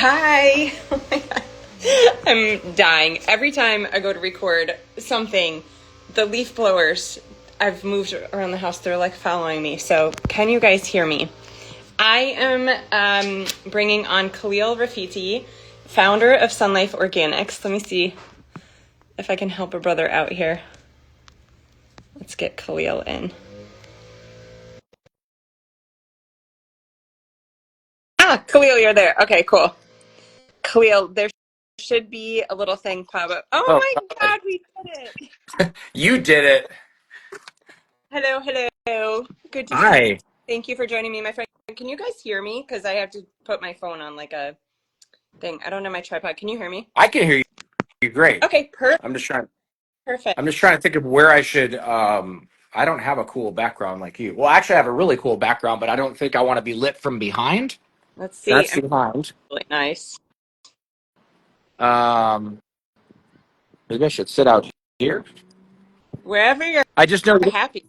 Hi. Oh my God. I'm dying. Every time I go to record something, the leaf blowers, I've moved around the house, they're like following me. So, can you guys hear me? I am bringing on Khalil Rafati, founder of Sun Life Organics. Let me see if I can help a brother out here. Let's get Khalil in. Ah, Khalil, you're there. Okay, cool. Khalil, there should be a little thing pop up. Oh Oh my God, God, we did it. you did it. Hello, hello. Good to see you. Hi. Thank you for joining me, my friend. Can you guys hear me? Because I have to put my phone on like a thing. I don't know my tripod. Can you hear me? I can hear you great. Okay, I'm just trying. perfect. I'm just trying to think of where I should. I don't have a cool background like you. Well, actually, I have a really cool background, but I don't think I want to be lit from behind. Let's see. That's I'm behind. really nice. Um, Maybe I should sit out here. Wherever you're I just know that happy.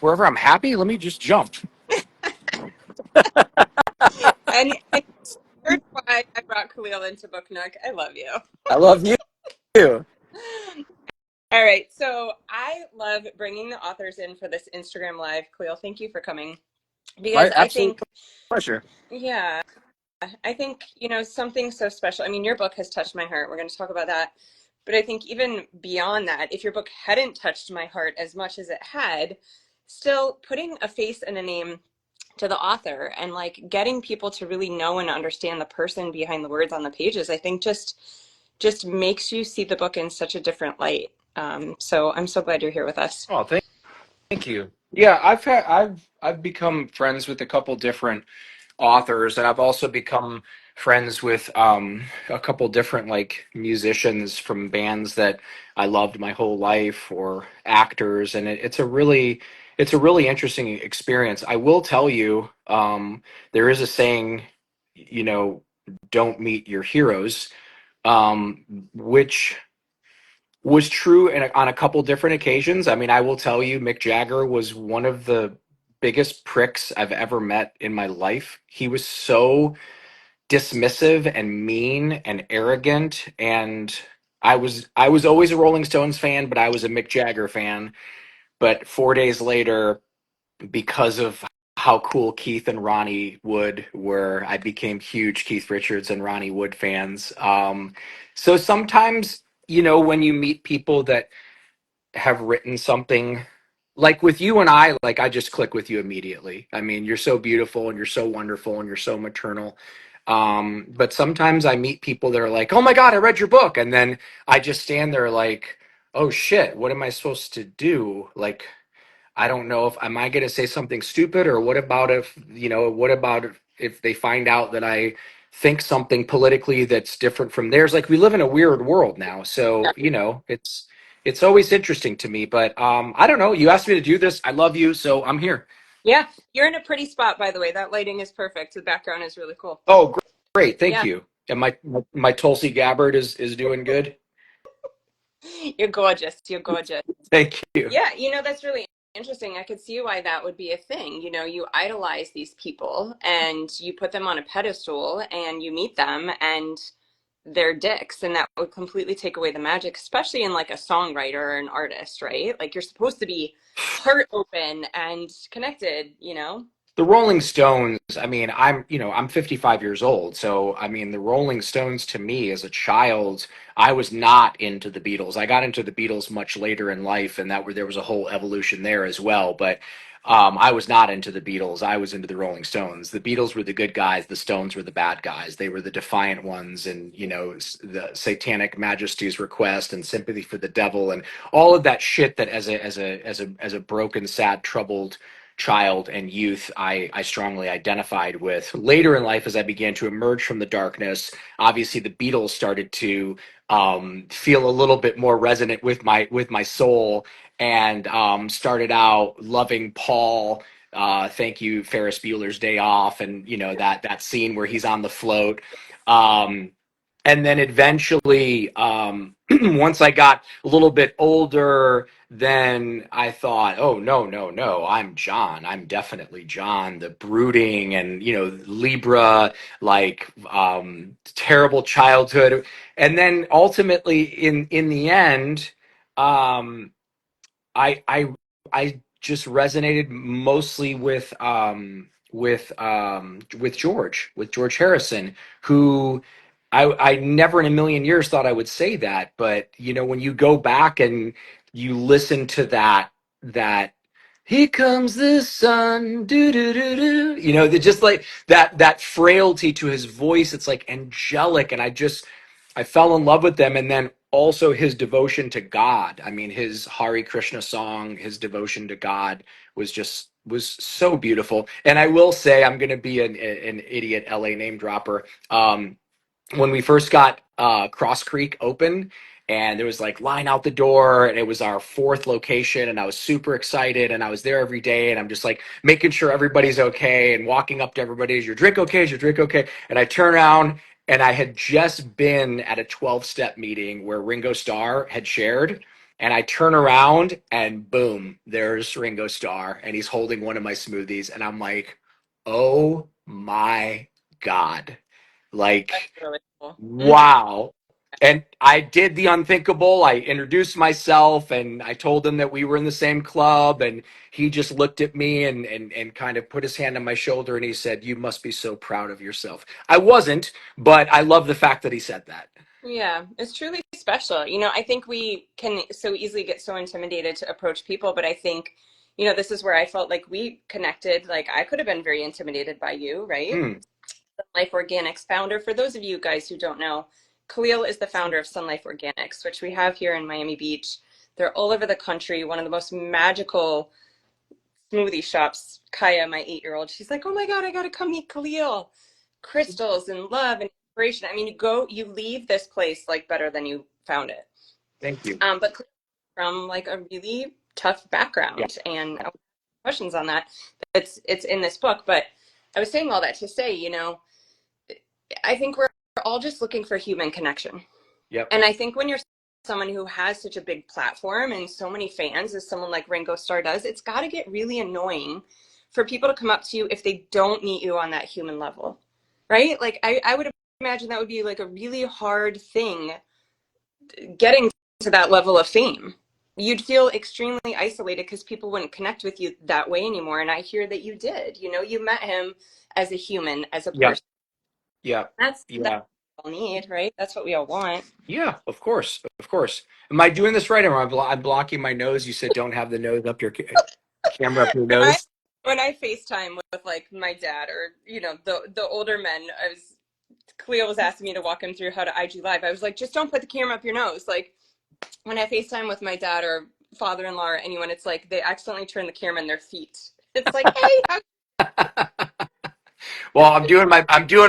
wherever I'm happy, let me just jump. And here's why I brought Khalil into Book Nook. I love you. I love you. All right, so I love bringing the authors in for this Instagram Live. Khalil, thank you for coming. My Because I absolute think, pleasure. yeah, I think, something so special. I mean, your book has touched my heart. We're going to talk about that. But I think even beyond that, if your book hadn't touched my heart as much as it had, still putting a face and a name to the author and like getting people to really know and understand the person behind the words on the pages, I think just makes you see the book in such a different light. So I'm so glad you're here with us. Oh, thank you. Yeah, I've become friends with a couple different authors, and I've also become friends with a couple different like musicians from bands that I loved my whole life, or actors, and it's a really interesting experience. I will tell you, there is a saying, you know, don't meet your heroes, which was true on a couple different occasions. I mean, I will tell you, Mick Jagger was one of the biggest pricks I've ever met in my life. He was so dismissive and mean and arrogant, and I was always a Rolling Stones fan, but I was a Mick Jagger fan. But 4 days later, because of how cool Keith and Ronnie Wood were, I became huge Keith Richards and Ronnie Wood fans. So sometimes, when you meet people that have written something like with you and I, like I just click with you immediately. I mean, you're so beautiful and you're so wonderful and you're so maternal. But sometimes I meet people that are like, "Oh my God, I read your book." And then I just stand there like, "Oh shit, what am I supposed to do?" Like, I don't know, if am I going to say something stupid, or what about if they find out that I think something politically that's different from theirs? Like, we live in a weird world now, so it's always interesting to me. But I don't know. You asked me to do this. I love you, so I'm here. Yeah, you're in a pretty spot, by the way. That lighting is perfect. The background is really cool. Oh, great, thank Yeah, you. And my Tulsi Gabbard is doing good. you're gorgeous. You're gorgeous. Thank you. Yeah, that's really interesting. I could see why that would be a thing. You idolize these people and you put them on a pedestal and you meet them and they're dicks, and that would completely take away the magic, especially in like a songwriter or an artist, right? Like you're supposed to be heart open and connected. The Rolling Stones, I mean, I'm 55 years old, so I mean, the Rolling Stones to me as a child, I was not into the Beatles. I got into the Beatles much later in life, and there was a whole evolution there as well. But I was not into the Beatles. I was into the Rolling Stones. The Beatles were the good guys. The Stones were the bad guys. They were the defiant ones, and the Satanic Majesty's Request and Sympathy for the Devil and all of that shit that as a broken, sad, troubled child and youth, I strongly identified with. Later in life, as I began to emerge from the darkness, obviously the Beatles started to feel a little bit more resonant with my soul, and started out loving Paul. Thank you, Ferris Bueller's Day Off, and that scene where he's on the float. Um, and then eventually, once I got a little bit older, then I thought, oh no, no, no, I'm John. I'm definitely John, the brooding and Libra, like terrible childhood. And then ultimately in the end, um I I I just resonated mostly with George Harrison, who I never in a million years thought I would say that, but when you go back and you listen to that here comes the sun, do do do do, just like that frailty to his voice, it's like angelic, and I fell in love with them. And then also his devotion to God. I mean, his Hare Krishna song, his devotion to God was so beautiful. And I will say, I'm going to be an idiot LA name dropper. When we first got Cross Creek open, and there was like line out the door, and it was our fourth location, and I was super excited, and I was there every day, and I'm just like making sure everybody's okay and walking up to everybody, is your drink okay, is your drink okay? And I turn around, and I had just been at a 12-step meeting where Ringo Starr had shared, and I turn around and boom, there's Ringo Starr, and he's holding one of my smoothies, and I'm like, oh my God. That's Like, really cool. Hmm. wow. And I did the unthinkable. I introduced myself, and I told him that we were in the same club, and he just looked at me and kind of put his hand on my shoulder, and he said, "You must be so proud of yourself." I wasn't, but I love the fact that he said that. Yeah, it's truly special. I think we can so easily get so intimidated to approach people, but I think, this is where I felt like we connected. Like I could have been very intimidated by you, right? Hmm. Life Organics founder. For those of you guys who don't know, Khalil is the founder of Sun Life Organics, which we have here in Miami Beach. They're all over the country, one of the most magical smoothie shops. Kaya, my 8-year-old, she's like, oh my God, I got to come meet Khalil. Crystals and love and inspiration. I mean, you leave this place like better than you found it. Thank you. But from like a really tough Yeah. background, and questions on that. It's in this book, but I was saying all that to say, I think we're all just looking for human connection. Yep. And I think when you're someone who has such a big platform and so many fans as someone like Ringo Starr does, it's got to get really annoying for people to come up to you if they don't meet you on that human level, right? Like I would imagine that would be like a really hard thing getting to that level of fame. You'd feel extremely isolated because people wouldn't connect with you that way anymore. And I hear that you did. You met him as a human, as a Yep. person. Yep. That's Yeah. what we all need, right? That's what we all want. Yeah. Of course. Of course. Am I doing this right? Or am I'm blocking my nose? You said don't have the nose up your camera up your When I nose. when I FaceTime with like my dad or the older men, Cleo was asking me to walk him through how to IG live. I was like, just don't put the camera up your nose. Like when I FaceTime with my dad or father-in-law or anyone, it's like they accidentally turn the camera in their feet. It's like, hey, Well, I'm doing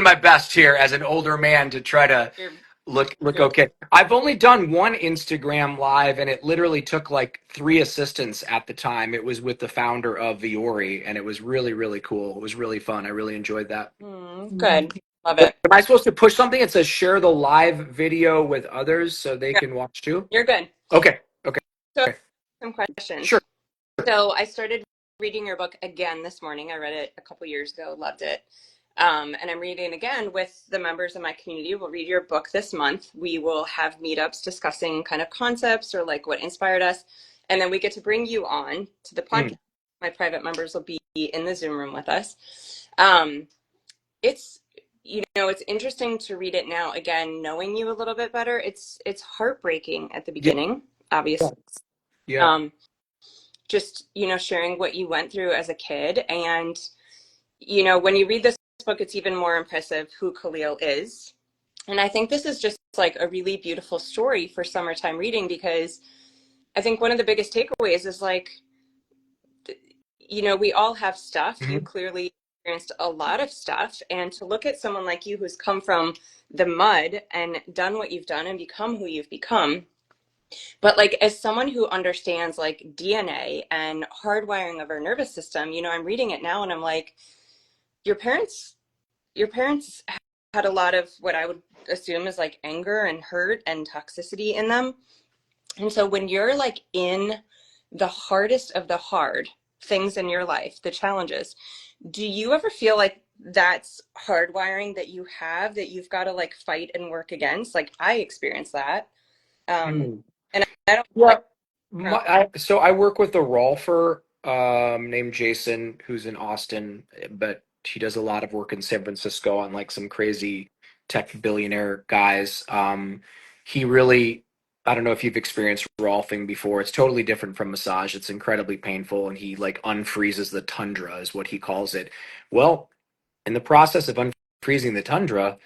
my best here as an older man to try to you're look you're okay. I've only done one Instagram live, and it literally took like three assistants at the time. It was with the founder of Viore, and it was really, really cool. It was really fun. I really enjoyed that. good. Love But it. am I supposed to push something? It says share the live video with others so they Yeah, can watch too. you're good. Okay. Okay. So Okay. some questions. Sure. So I started reading your book again this morning. I read it a couple years ago, loved it. And I'm reading again with the members of my community. We'll read your book this month. We will have meetups discussing kind of concepts or like what inspired us. And then we get to bring you on to the Mm. podcast. My private members will be in the Zoom room with us. Um, it's it's interesting to read it now again, knowing you a little bit better. It's heartbreaking at the Yeah. beginning, obviously. Yeah. Um, just sharing what you went through as a kid, and when you read this book, it's even more impressive who Khalil is. And I think this is just like a really beautiful story for summertime reading, because I think one of the biggest takeaways is like, we all have stuff. You Mhm. clearly experienced a lot of stuff. And to look at someone like you who's come from the mud and done what you've done and become who you've become. But like as someone who understands like DNA and hardwiring of our nervous system, I'm reading it now and I'm like, your parents had a lot of what I would assume is like anger and hurt and toxicity in them. And so when you're like in the hardest of the hard things in your life, the challenges, do you ever feel like that's hardwiring that you have that you've got to like fight and work against? Like I experienced that. Um, Mm. and I don't Yeah. like from, So I work with a rolfer named Jason who's in Austin, but he does a lot of work in San Francisco on like some crazy tech billionaire guys. He really, I don't know if you've experienced rolfing before. It's totally different from massage. It's incredibly painful, and he like unfreezes the tundra, is what he calls it. Well, in the process of unfreezing the tundra,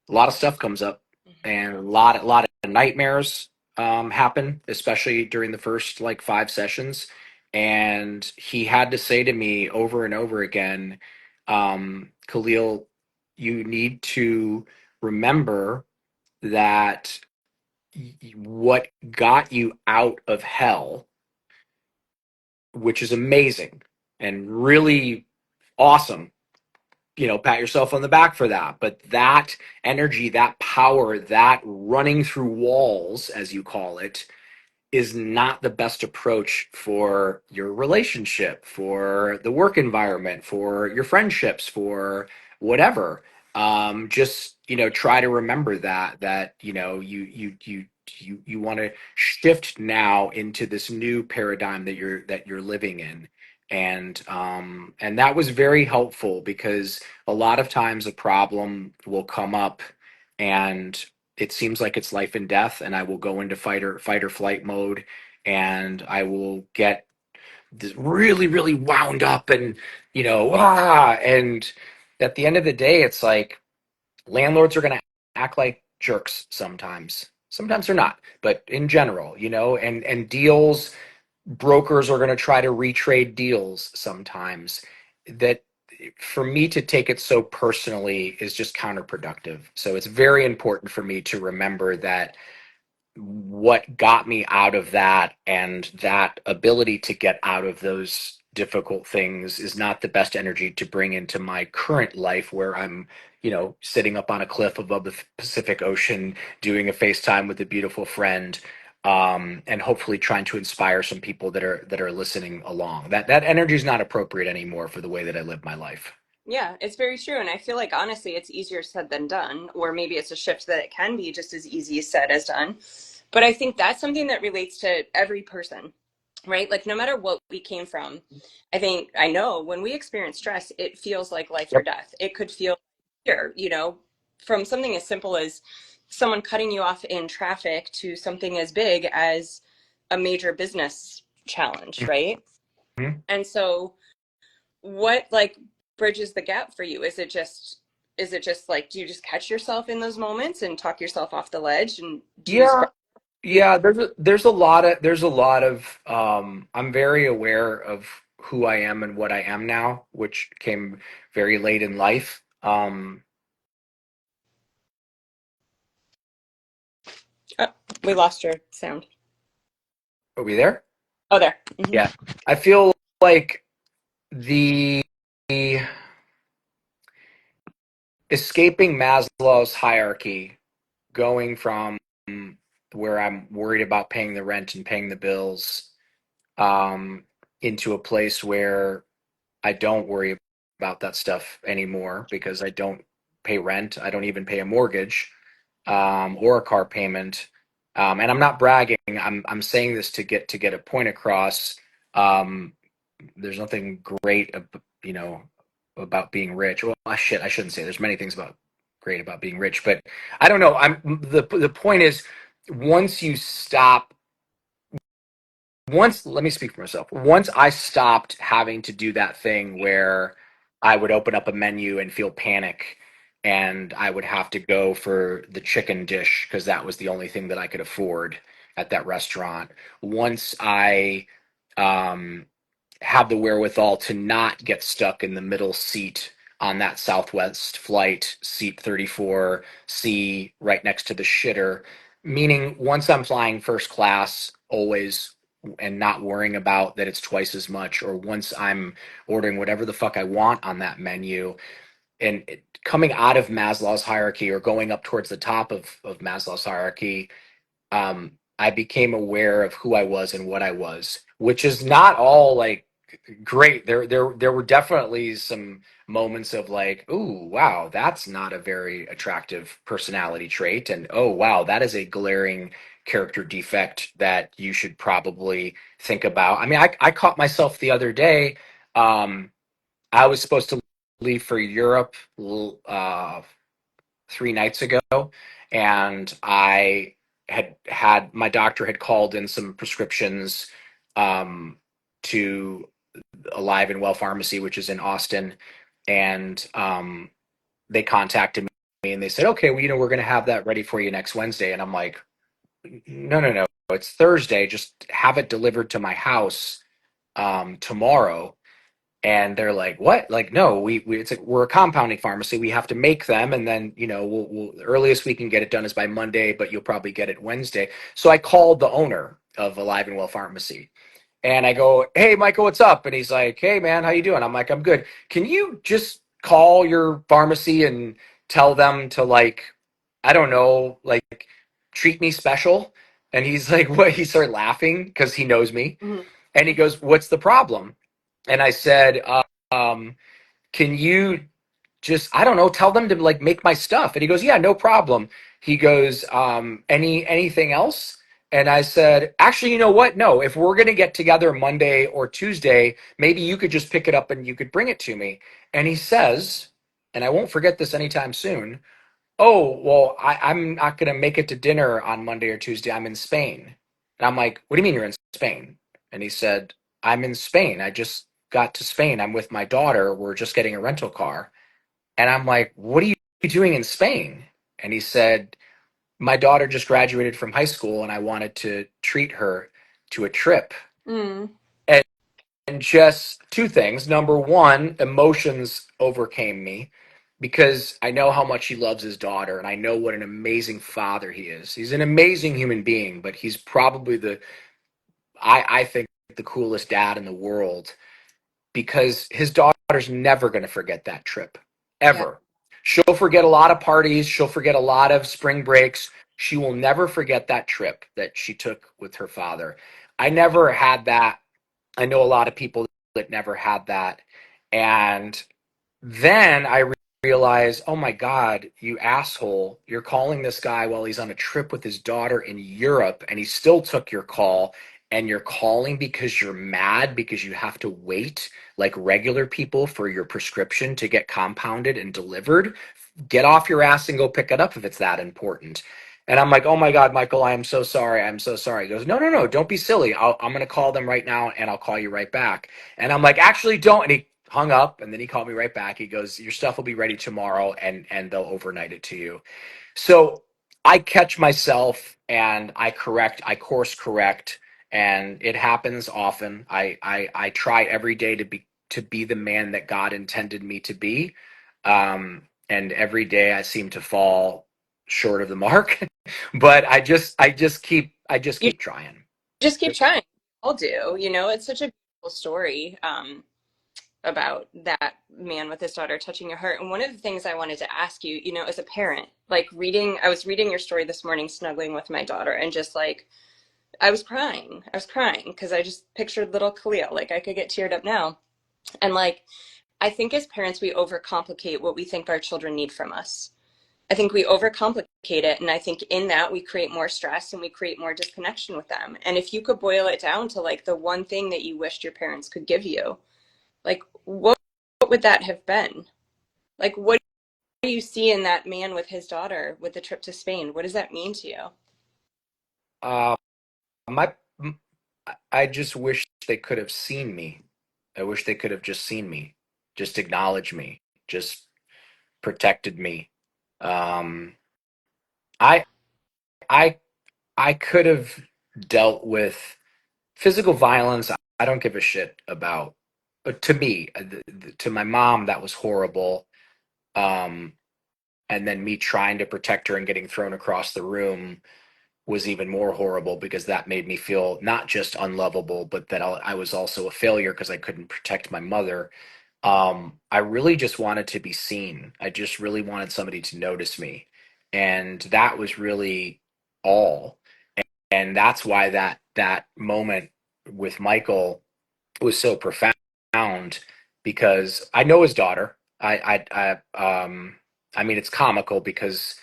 a lot of stuff comes up, and a lot of nightmares happen, especially during the first like 5 sessions. And he had to say to me over and over again, Khalil, you need to remember that what got you out of hell, which is amazing and really awesome, pat yourself on the back for that. But that energy, that power, that running through walls, as you call it, is not the best approach for your relationship, for the work environment, for your friendships, for whatever. Just try to remember that you want to shift now into this new paradigm that you're living in. And that was very helpful because a lot of times a problem will come up and it seems like it's life and death, and I will go into fight or flight mode, and I will get this really really wound up, and and at the end of the day it's like landlords are going to act like jerks sometimes they're not, but in general, and deals, brokers are going to try to retrade deals sometimes. That for me to take it so personally is just counterproductive. So it's very important for me to remember that what got me out of that and that ability to get out of those difficult things is not the best energy to bring into my current life, where I'm sitting up on a cliff above the Pacific Ocean doing a FaceTime with a beautiful friend, and hopefully trying to inspire some people that are listening along. That energy is not appropriate anymore for the way that I live my life. yeah, it's very true. And I feel like honestly, it's easier said than done, or maybe it's a shift that it can be just as easy said as done. But I think that's something that relates to every person, right? Like no matter what we came from, I know when we experience stress, it feels like life or Yep. death. It could feel here, from something as simple as someone cutting you off in traffic to something as big as a major business challenge, right? Mhm. And so what like bridges the gap for you? Is it just like, do you just catch yourself in those moments and talk yourself off the ledge, and do you Yeah, scrub? yeah, there's a lot of I'm very aware of who I am and what I am now, which came very late in life. Oh, we lost your sound. Are we there? Oh, there. Yeah. I feel like the escaping Maslow's hierarchy, going from where I'm worried about paying the rent and paying the bills, um, into a place where I don't worry about that stuff anymore because I don't pay rent. I don't even pay a mortgage, or a car payment. And I'm not bragging. I'm saying this to get a point across. Um, there's nothing great, about being rich. Well, shit, I shouldn't say. There's many things great about being rich, but I don't know. The point is, once you stop once let me speak for myself. Once I stopped having to do that thing where I would open up a menu and feel panic, and I would have to go for the chicken dish because that was the only thing that I could afford at that restaurant. Once I um, have the wherewithal to not get stuck in the middle seat on that Southwest flight, seat 34C, right next to the shitter. Meaning, once I'm flying first class, always, and not worrying about that it's twice as much, or once I'm ordering whatever the fuck I want on that menu, and coming out of Maslow's hierarchy or going up towards the top of Maslow's hierarchy, I became aware of who I was and what I was, which is not all like great. There were definitely some moments of like, ooh, wow, that's not a very attractive personality trait, and oh wow, that is a glaring character defect that you should probably think about. I mean, I caught myself the other day. Um, I was supposed to leave for Europe 3 nights ago, and I had my doctor had called in some prescriptions um, to Alive and Well Pharmacy, which is in Austin, and they contacted me and they said, okay, well, we're going to have that ready for you next Wednesday. And I'm like, no, no, no, it's Thursday. Just have it delivered to my house tomorrow. And they're like, what? Like, no, it's like, we're a compounding pharmacy. We have to make them. And then, the earliest we can get it done is by Monday, but you'll probably get it Wednesday. So I called the owner of Alive and Well Pharmacy and I go, hey, Michael, what's up? And he's like, hey, man, how you doing? I'm like, I'm good. Can you just call your pharmacy and tell them to, like, I don't know, like, treat me special? And he's like, what? He started laughing because he knows me. Mhm. And he goes, what's the problem? And I said, um, can you just, I don't know, tell them to like make my stuff? And he goes, yeah, no problem. He goes, anything else? And I said, actually, you know what? No, if we're going to get together Monday or Tuesday, maybe you could just pick it up and you could bring it to me. And he says, and I won't forget this anytime soon, oh, well, I'm not going to make it to dinner on Monday or Tuesday. I'm in Spain. And I'm like, what do you mean you're in Spain? And he said, I'm in Spain. I just got to Spain. I'm with my daughter. We're just getting a rental car. And I'm like, what are you doing in Spain? And he said, my daughter just graduated from high school and I wanted to treat her to a trip. Mm. And just two things. Number one, emotions overcame me because I know how much he loves his daughter and I know what an amazing father he is. He's an amazing human being, but he's probably I think, the coolest dad in the world because his daughter's never going to forget that trip, Yeah. ever. She'll forget a lot of parties, she'll forget a lot of spring breaks. She will never forget that trip that she took with her father. I never had that. I know a lot of people that never had that. And then I realized, oh my God, you asshole, you're calling this guy while he's on a trip with his daughter in Europe, and he still took your call. And you're calling because you're mad because you have to wait like regular people for your prescription to get compounded and delivered. Get off your ass and go pick it up if it's that important. And I'm like, oh my God, Michael, I am so sorry. I'm so sorry. He goes, no, no, no, don't be silly. I'm going to call them right now and I'll call you right back. And I'm like, actually, don't. And he hung up and then he called me right back. He goes, your stuff will be ready tomorrow and they'll overnight it to you. So I catch myself and I course correct, and it happens often. I try every day to be the man that God intended me to be. And every day I seem to fall short of the mark. But I just You keep trying. just keep trying. I'll do. It's such a beautiful story about that man with his daughter touching your heart. And one of the things I wanted to ask you, as a parent, like I was reading your story this morning, snuggling with my daughter, and just like, I was crying. I was crying because I just pictured little Khalil. Like, I could get teared up now. And like, I think as parents, we overcomplicate what we think our children need from us. I think we overcomplicate it. And I think in that we create more stress and we create more disconnection with them. And if you could boil it down to like the one thing that you wished your parents could give you, like what would that have been? Like, what do you see in that man with his daughter with the trip to Spain? What does that mean to you? Uh, my I just wish they could have seen me. I wish they could have just seen me, just acknowledged me, just protected me. Um, I I I could have dealt with physical violence. I don't give a shit about. But to me, to my mom, that was horrible. Um, and then me trying to protect her and getting thrown across the room was even more horrible because that made me feel not just unlovable, but that I was also a failure because I couldn't protect my mother. I really just wanted to be seen. I just really wanted somebody to notice me. And that was really all. And that's why that moment with Michael was so profound, because I know his daughter. I mean, it's comical because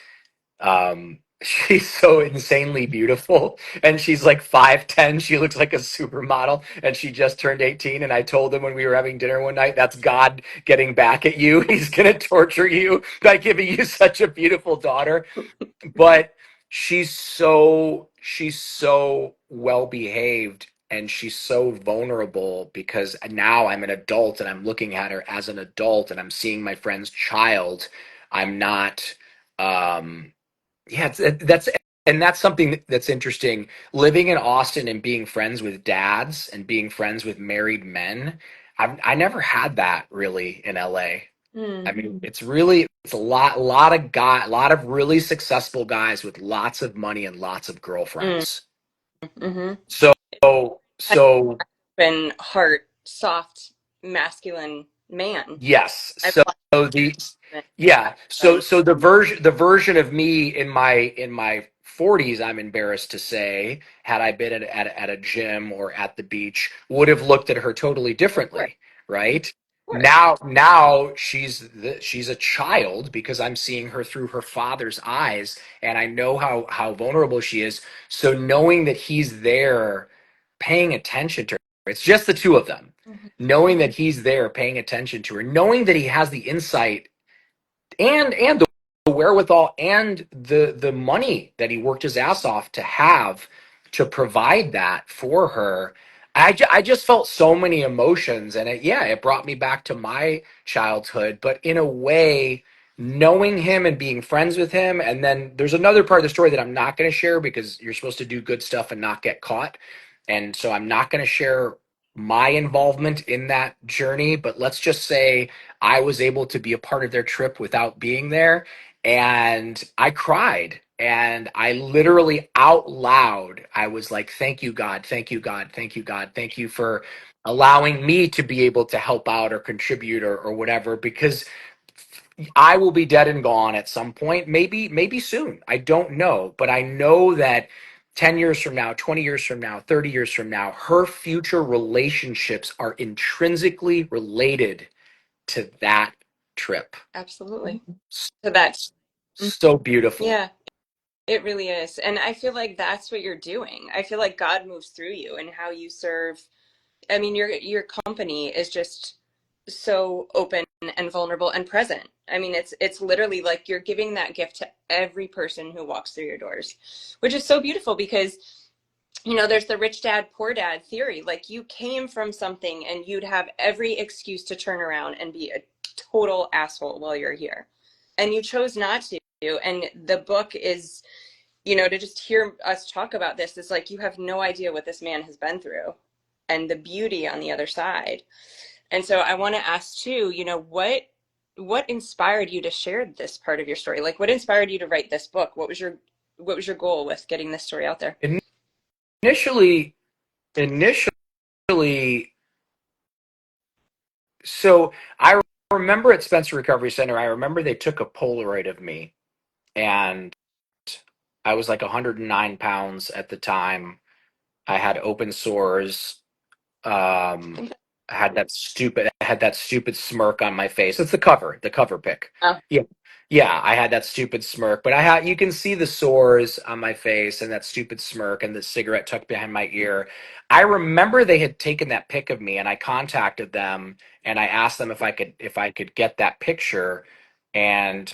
she's so insanely beautiful, and she's like 5'10". She looks like a supermodel, and she just turned 18. And I told him when we were having dinner one night, that's God getting back at you. He's gonna torture you by giving you such a beautiful daughter. But she's so well behaved, and she's so vulnerable, because now I'm an adult and I'm looking at her as an adult and I'm seeing my friend's child. I'm not um yeah, that's and that's something that's interesting. Living in Austin and being friends with dads and being friends with married men, I never had that really in LA. I Mm, mean, it's a lot of really successful guys with lots of money and lots of mm, girlfriends. mm-hmm. So so Open heart, soft, masculine man. yes. I've So watched the him yeah. So and so the version of me in my 40s, I'm embarrassed to say, had I been at a gym or at the beach, would have looked at her totally of course, differently, of right? course. Now she's a child, because I'm seeing her through her father's eyes, and I know how vulnerable she is. So knowing that he's there paying attention to her, it's just the two of them, Mhm. knowing that he's there paying attention to her, knowing that he has the insight and the wherewithal and the money that he worked his ass off to have to provide that for her. I just felt so many emotions, and it brought me back to my childhood, but in a way, knowing him and being friends with him. And then there's another part of the story that I'm not going to share, because you're supposed to do good stuff and not get caught, and so I'm not going to share my involvement in that journey. But let's just say I was able to be a part of their trip without being there. And I cried. And I literally out loud, I was like, thank you, God. Thank you, God. Thank you, God. Thank you for allowing me to be able to help out or contribute, or whatever, because I will be dead and gone at some point, maybe soon. I don't know. But I know that 10 years from now, 20 years from now, 30 years from now, her future relationships are intrinsically related to that trip. Absolutely. So that, mhm. So beautiful. Yeah, it really is. And I feel like that's what you're doing. I feel like God moves through you and how you serve. I mean, your company is just so open and vulnerable and present. I mean, it's literally like you're giving that gift to every person who walks through your doors, which is so beautiful because there's the rich dad, poor dad theory. Like you came from something and you'd have every excuse to turn around and be a total asshole while you're here. And you chose not to. And the book is, to just hear us talk about this, it's like you have no idea what this man has been through and the beauty on the other side. And so I want to ask too, what inspired you to share this part of your story? Like what inspired you to write this book? What was your goal with getting this story out there? Initially, initially, so I remember at Spencer Recovery Center, I remember they took a Polaroid of me, and I was like 109 pounds at the time. I had open sores. Um, I had that stupid smirk on my face. It's the cover pic. Oh, Yeah. Yeah, I had that stupid smirk, but you can see the sores on my face and that stupid smirk and the cigarette tucked behind my ear. I remember they had taken that pic of me, and I contacted them and I asked them if I could get that picture, and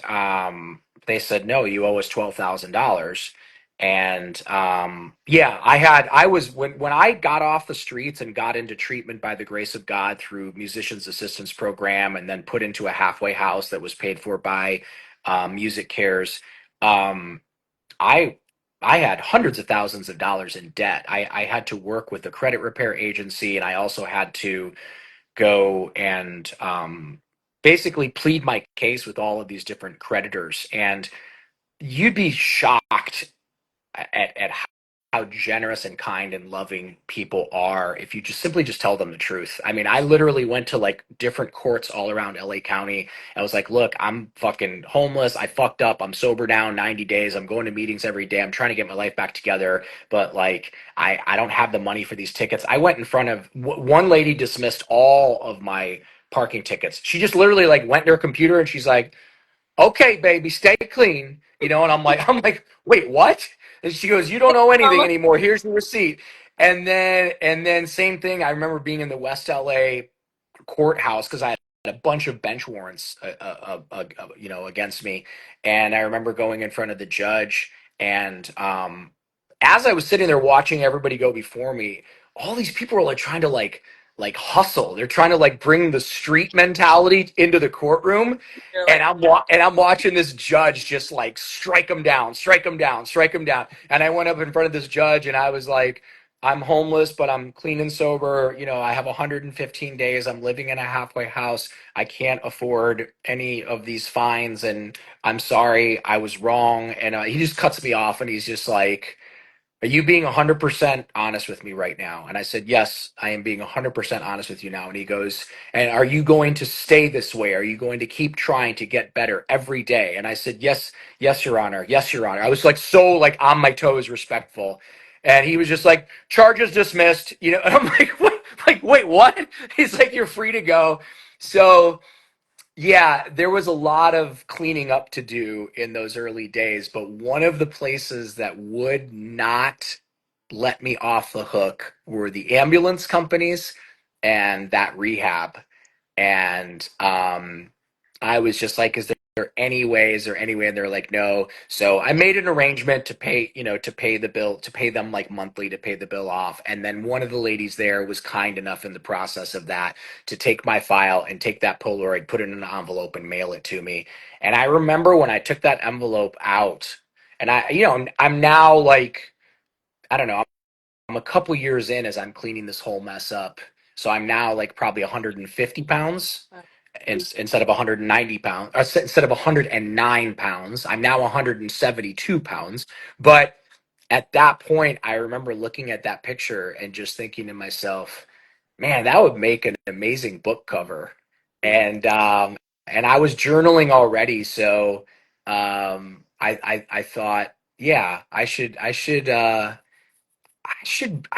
they said no, you owe us $12,000. And yeah, I was when I got off the streets and got into treatment by the grace of God through Musicians Assistance Program, and then put into a halfway house that was paid for by Music Cares. um, I I had hundreds of thousands of dollars in debt. I had to work with a credit repair agency, and I also had to go and basically plead my case with all of these different creditors. And you'd be shocked at how generous and kind and loving people are if you just simply just tell them the truth. I mean, I literally went to like different courts all around LA County. I was like, look, I'm fucking homeless. I fucked up. I'm sober now 90 days. I'm going to meetings every day. I'm trying to get my life back together, but like I don't have the money for these tickets. I went in front of one lady dismissed all of my parking tickets. She just literally like went to her computer and she's like, okay, baby, stay clean. You know, and I'm like, wait, what? And she goes, you don't owe anything Almost. anymore. Here's the receipt. And then same thing. I remember being in the West LA courthouse because I had a bunch of bench warrants, against me. And I remember going in front of the judge, and as I was sitting there watching everybody go before me, all these people were like trying to like hustle. They're trying to like bring the street mentality into the courtroom, You're and like, I'm watching this judge just like strike him down, strike him down, strike him down. And I went up in front of this judge, and I was like, I'm homeless, but I'm clean and sober. You know, I have 115 days. I'm living in a halfway house. I can't afford any of these fines, and I'm sorry. I was wrong. And he just cuts me off, and he's just like, are you being 100% honest with me right now? And I said, yes, I am being 100% honest with you now. And he goes, and are you going to stay this way? Are you going to keep trying to get better every day? And I said, yes, yes, Your Honor. Yes, Your Honor. I was like, so like on my toes, respectful. And he was just like, charges dismissed, you know, and I'm like, what? Like, wait, what? He's like, you're free to go. So, yeah, there was a lot of cleaning up to do in those early days, but one of the places that would not let me off the hook were the ambulance companies and that rehab. And I was just like, is there any way? Is there any way? And they're like, no. So I made an arrangement to pay, to pay the bill, to pay them like monthly to pay the bill off. And then one of the ladies there was kind enough in the process of that to take my file and take that Polaroid, put it in an envelope and mail it to me. And I remember when I took that envelope out, and I'm now like, I don't know, I'm a couple years in as I'm cleaning this whole mess up. So I'm now like probably 150 pounds instead of 190 pounds, instead of 109 pounds. I'm now 172 pounds. But at that point, I remember looking at that picture and just thinking to myself, man, that would make an amazing book cover. And I was journaling already, so I thought, yeah, I should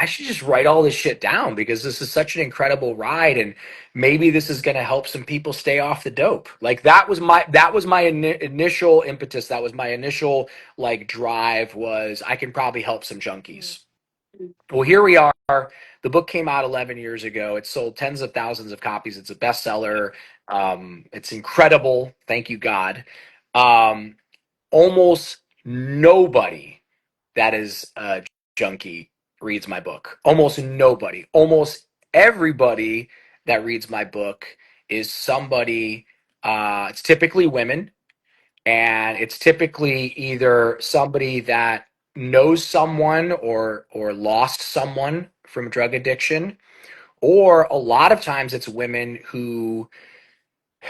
just write all this shit down because this is such an incredible ride, and maybe this is going to help some people stay off the dope. Like that was my initial impetus. That was my initial like drive, was I can probably help some junkies. Well, here we are. The book came out 11 years ago. It sold tens of thousands of copies. It's a bestseller. It's incredible. Thank you, God. Um, Almost nobody that is a junkie reads my book. Almost nobody. Almost everybody that reads my book is somebody, it's typically women, and it's typically either somebody that knows someone or lost someone from drug addiction, or a lot of times it's women who,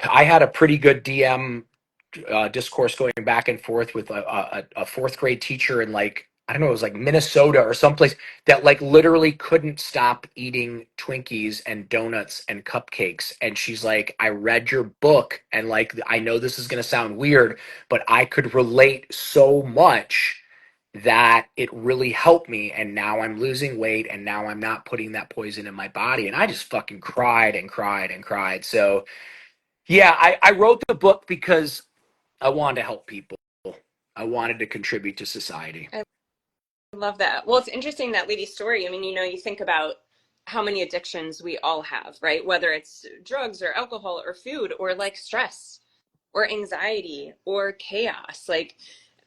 I had a pretty good DM discourse going back and forth with a fourth grade teacher in, like, I don't know, it was like Minnesota or someplace, that like literally couldn't stop eating Twinkies and donuts and cupcakes. And she's like, I read your book, and like, I know this is going to sound weird, but I could relate so much that it really helped me. And now I'm losing weight, and now I'm not putting that poison in my body. And I just fucking cried and cried and cried. So, yeah, I wrote the book because I wanted to help people. I wanted to contribute to society. I love that. Well, it's interesting, that lady story. I mean, you think about how many addictions we all have, right? Whether it's drugs or alcohol or food or like stress or anxiety or chaos. Like,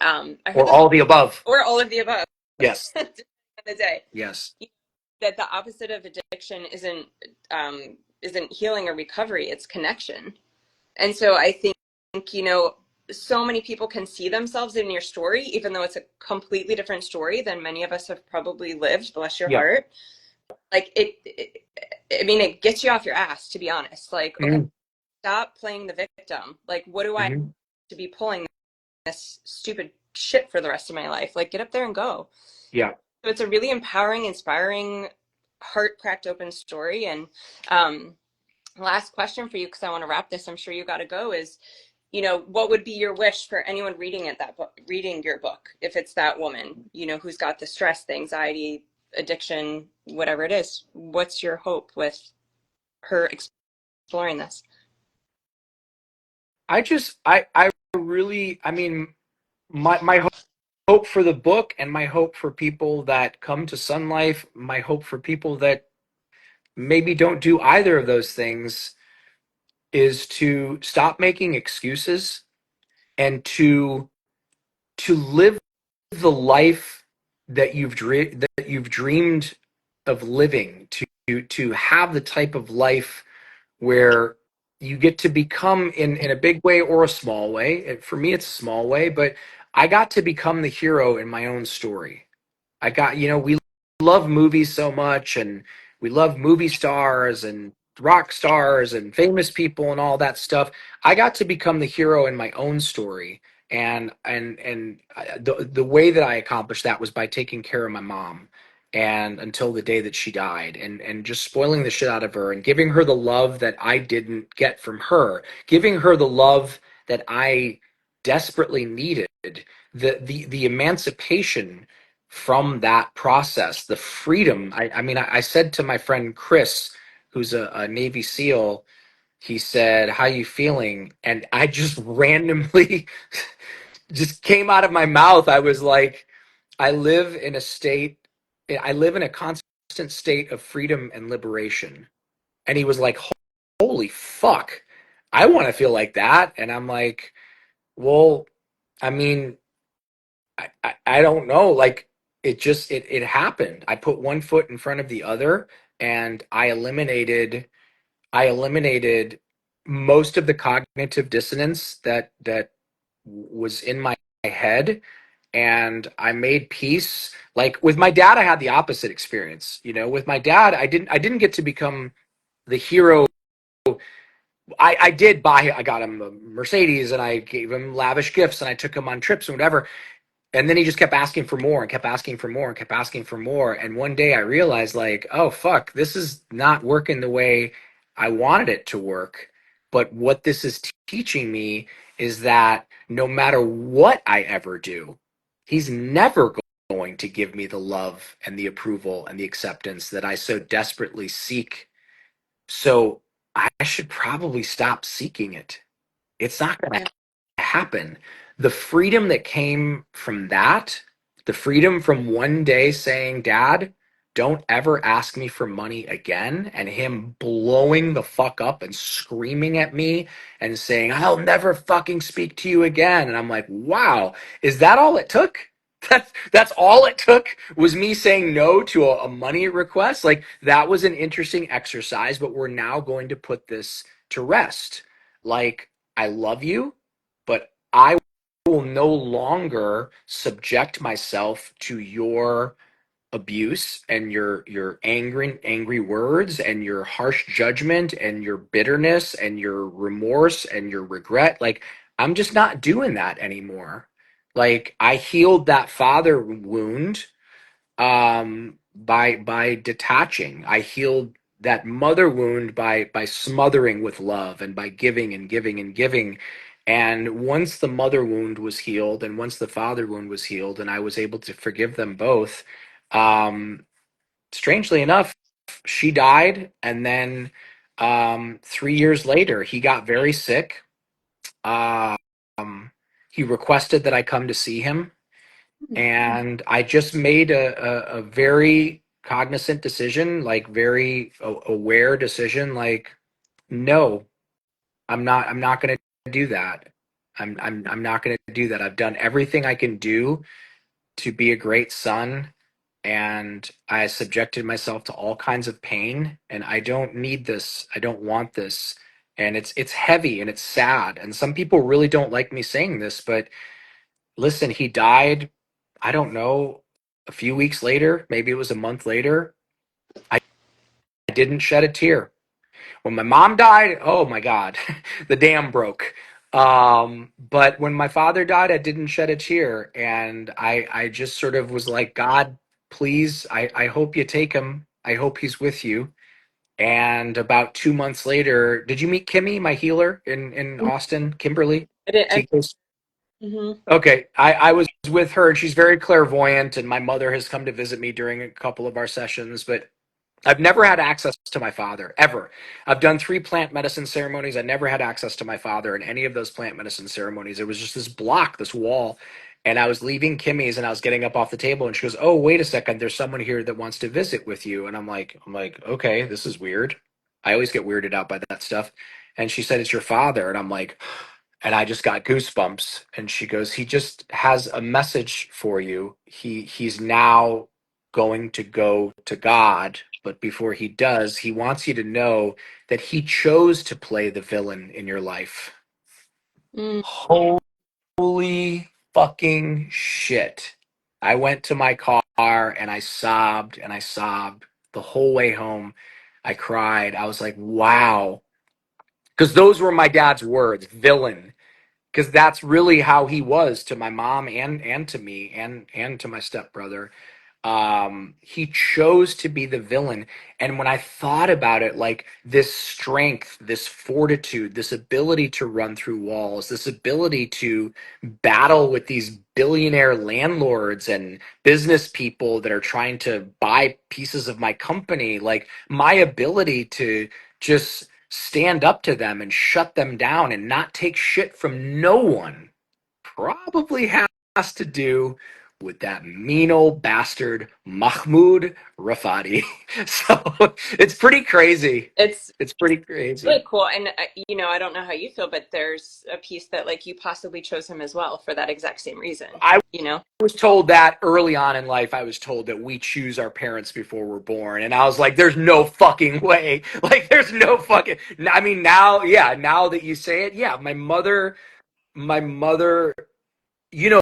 I heard Or this, all of the above. or all of the above Yes. at the end of the day. Yes. That the opposite of addiction isn't healing or recovery, it's connection. And so I think, you know, so many people can see themselves in your story, even though it's a completely different story than many of us have probably lived, bless your Yeah. heart. Like I mean, it gets you off your ass, to be honest. Like, okay, Hmm. stop playing the victim. Like, what do I have Hmm. to be pulling this stupid shit for the rest of my life? Like, get up there and go. Yeah. So it's a really empowering, inspiring, heart cracked open story. And um, last question for you, because I want to wrap this. I'm sure you got to go. Is what would be your wish for anyone reading reading your book, if it's that woman, who's got the stress, the anxiety, addiction, whatever it is? What's your hope with her exploring this? I really, I mean, my hope for the book and my hope for people that come to Sun Life, my hope for people that maybe don't do either of those things is to stop making excuses and to live the life that you've dreamed of living, to have the type of life where you get to become, in a big way or a small way. For me it's a small way, but I got to become the hero in my own story. We love movies so much, and we love movie stars and rock stars and famous people and all that stuff. I got to become the hero in my own story. The way that I accomplished that was by taking care of my mom, and until the day that she died, and just spoiling the shit out of her and giving her the love that I didn't get from her, giving her the love that I desperately needed, the emancipation from that process, the freedom. I mean, I said to my friend Chris, who's a Navy SEAL, he said, "How you feeling?" And I just randomly just came out of my mouth. I was like, I live in a state, I live in a constant state of freedom and liberation. And he was like, holy fuck, I want to feel like that. And I'm like, well, I mean, I don't know. Like, it happened. I put one foot in front of the other, and I eliminated most of the cognitive dissonance that was in my head, and I made peace. Like with my dad, I had the opposite experience. With my dad, I didn't get to become the hero. I did buy. I got him a Mercedes, and I gave him lavish gifts, and I took him on trips and whatever. And then he just kept asking for more and kept asking for more and kept asking for more. And one day I realized, like, oh fuck, this is not working the way I wanted it to work. But what this is teaching me is that no matter what I ever do, he's never going to give me the love and the approval and the acceptance that I so desperately seek. So I should probably stop seeking it. It's not going Yeah. to happen. The freedom that came from that, the freedom from one day saying, Dad, don't ever ask me for money again, and him blowing the fuck up and screaming at me and saying, I'll never fucking speak to you again. And I'm like, wow, is that all it took? That's all it took, was me saying no to a money request. Like, that was an interesting exercise, but we're now going to put this to rest. Like, I love you, but I will no longer subject myself to your abuse and your angry words and your harsh judgment and your bitterness and your remorse and your regret. Like, I'm just not doing that anymore. Like, I healed that father wound, by detaching. I healed that mother wound by smothering with love and by giving and giving and giving. And once the mother wound was healed and once the father wound was healed and I was able to forgive them both, um strangely enough, she died. And then 3 years later he got very sick. um he requested that I come to see him, and I just made a very cognizant decision, like very aware decision, like, no, I'm not going to do that. I'm not going to do that. I've done everything I can do to be a great son, and I subjected myself to all kinds of pain, and I don't need this. I don't want this. And it's heavy and it's sad, and some people really don't like me saying this, but listen, he died, I don't know, a few weeks later, maybe it was a month later. I didn't shed a tear. When my mom died, oh my God, the dam broke. But when my father died, I didn't shed a tear. And I just sort of was like, God, please, I hope you take him. I hope he's with you. And about 2 months later, did you meet Kimmy, my healer in Austin, Kimberly? I did. Tico's. Mhm. Okay, I was with her, and she's very clairvoyant, and my mother has come to visit me during a couple of our sessions, but I've never had access to my father, ever. I've done 3 plant medicine ceremonies. I never had access to my father in any of those plant medicine ceremonies. There was just this block, this wall. And I was leaving Kimmy's and I was getting up off the table and she goes, "Oh, wait a second. There's someone here that wants to visit with you." And I'm like, okay, this is weird. I always get weirded out by that stuff. And she said, "It's your father." And I'm like, and I just got goosebumps. And she goes, "He just has a message for you. He's now going to go to God, but before he does, he wants you to know that he chose to play the villain in your life." Mm. Holy fucking shit. I went to my car and I sobbed and I sobbed the whole way home. I cried. I was like, wow. Because those were my dad's words, villain, because that's really how he was to my mom and to me and to my stepbrother. He chose to be the villain. And when I thought about it, like this strength, this fortitude, this ability to run through walls, this ability to battle with these billionaire landlords and business people that are trying to buy pieces of my company, like my ability to just stand up to them and shut them down and not take shit from no one probably has to do with that mean old bastard Mahmoud Rafati. So it's pretty crazy. It's It's pretty really crazy. cool. And, I don't know how you feel, but there's a piece that like you possibly chose him as well for that exact same reason, I you know? was told that early on in life. I was told that we choose our parents before we're born. And I was like, there's no fucking way. Like, there's no fucking. I mean, now, yeah, now that you say it, yeah, my mother, you know,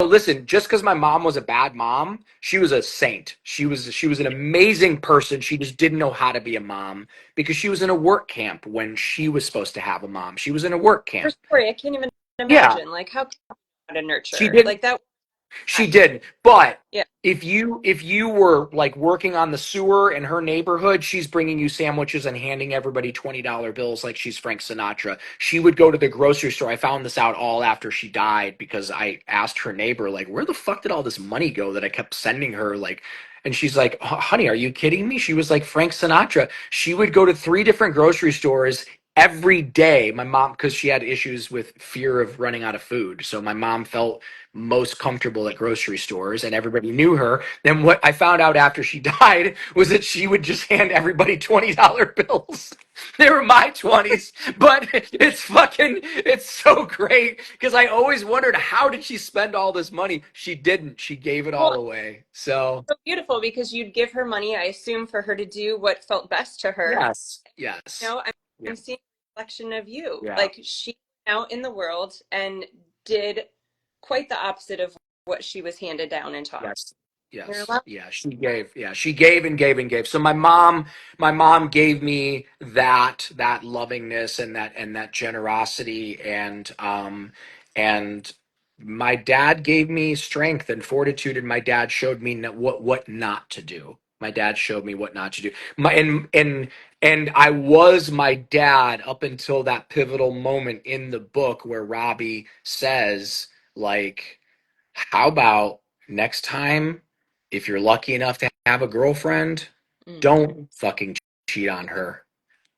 listen, just because my mom was a bad mom, she was a saint. She was an amazing person. She just didn't know how to be a mom because she was in a work camp when she was supposed to have a mom. She was in a work Her camp. story, I can't even Yeah, imagine. Like, how can you how to she nurture? didn't. Like that. She did. But Yeah, if you were like working on the sewer in her neighborhood, she's bringing you sandwiches and handing everybody $20 bills like she's Frank Sinatra. She would go to the grocery store. I found this out all after she died because I asked her neighbor like, "Where the fuck did all this money go that I kept sending her?" Like, and she's like, "Honey, are you kidding me?" She was like, "Frank Sinatra." She would go to 3 different grocery stores every day. My mom, because she had issues with fear of running out of food. So my mom felt most comfortable at grocery stores and everybody knew her. Then what I found out after she died was that she would just hand everybody $20 bills. They were my 20s, but it's so great because I always wondered how did she spend all this money? She didn't. She gave it all well, away. So, so beautiful because you'd give her money, I assume, for her to do what felt best to her. yes, yes. I'm Yeah, seeing a reflection of you. yeah. Like she went out in the world and did quite the opposite of what she was handed down and taught. Yes. You're Yes. allowed. Yeah, she gave. Yeah, she gave and gave and gave. So my mom gave me that lovingness and that generosity and my dad gave me strength and fortitude and my dad showed me what not to do. My dad showed me what not to do. My and I was my dad up until that pivotal moment in the book where Robbie says like how about next time, if you're lucky enough to have a girlfriend, Mm. don't fucking cheat on her.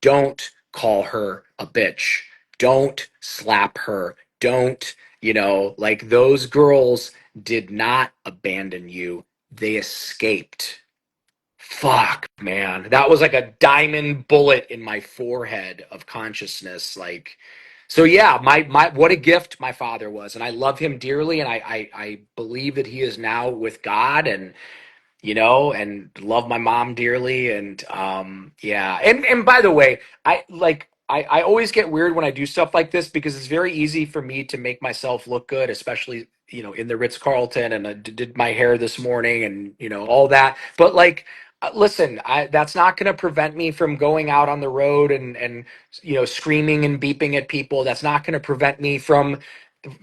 Don't call her a bitch. Don't slap her. Don't, like those girls did not abandon you. They escaped. Fuck, man. That was like a diamond bullet in my forehead of consciousness. Like, so yeah, my what a gift my father was, and I love him dearly, and I believe that he is now with God, and love my mom dearly. And yeah. And by the way, I always get weird when I do stuff like this because it's very easy for me to make myself look good, especially, in the Ritz Carlton, and I did my hair this morning and, all that. But like, listen, that's not going to prevent me from going out on the road and screaming and beeping at people. That's not going to prevent me from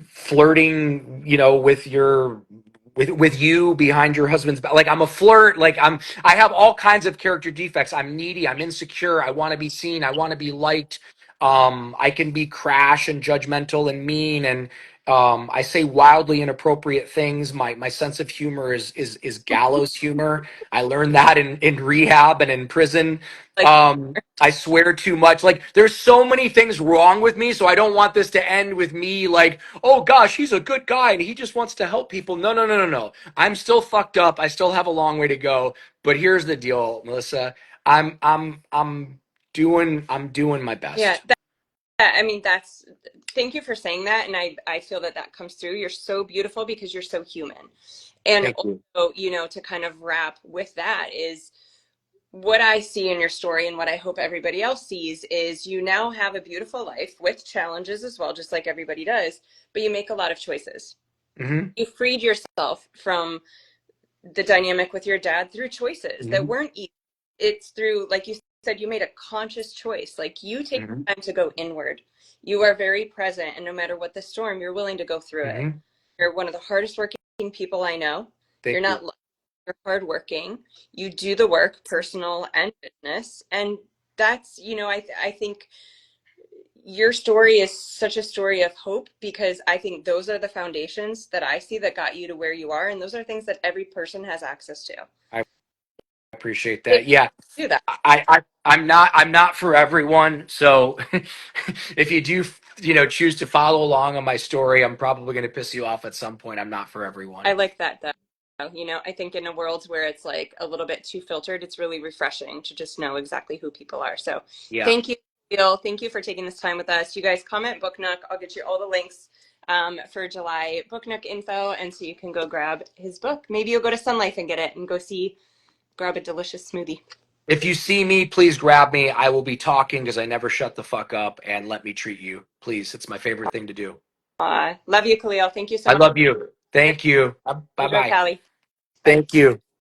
flirting, with with you behind your husband's back. Like I'm a flirt. Like I have all kinds of character defects. I'm needy. I'm insecure. I want to be seen. I want to be liked. I can be crash and judgmental and mean, and I say wildly inappropriate things. My sense of humor is gallows humor. I learned that in rehab and in prison. Like, I swear too much. Like there's so many things wrong with me, so I don't want this to end with me like, oh gosh, he's a good guy and he just wants to help people. No, no, no, no, no. I'm still fucked up. I still have a long way to go. But here's the deal, Melissa. I'm doing my yeah, best. I mean, thank you for saying that. And I feel that that comes through. You're so beautiful because you're so human. And Thank you. also, to kind of wrap with that is what I see in your story and what I hope everybody else sees is you now have a beautiful life with challenges as well, just like everybody does, but you make a lot of choices. Hmm. You freed yourself from the dynamic with your dad through choices that Hmm. weren't easy. It's through, like you said, you made a conscious choice. Like you take Hmm. time to go inward. You are very present, and no matter what the storm, you're willing to go through it. Hmm. You're one of the hardest working people I know. You're Thank you. not you're hardworking. You do the work, personal and business, and that's I think your story is such a story of hope because I think those are the foundations that I see that got you to where you are, and those are things that every person has access to. I appreciate If that. Yeah. you do that, I'm not for everyone. So if you do, choose to follow along on my story, I'm probably going to piss you off at some point. I'm not for everyone. I like that though. I think in a world where it's like a little bit too filtered, it's really refreshing to just know exactly who people are. So Yeah. thank you, Bill. Thank you for taking this time with us. You guys comment Book Nook. I'll get you all the links for July Book Nook info, and so you can go grab his book. Maybe you'll go to Sun Life and get it and grab a delicious smoothie. If you see me, please grab me. I will be talking because I never shut the fuck up, and let me treat you. Please. It's my favorite thing to do. Love you, Khalil. Thank you so I much. love you. Thank you. Bye Enjoy bye. Cali. Bye. Thank you.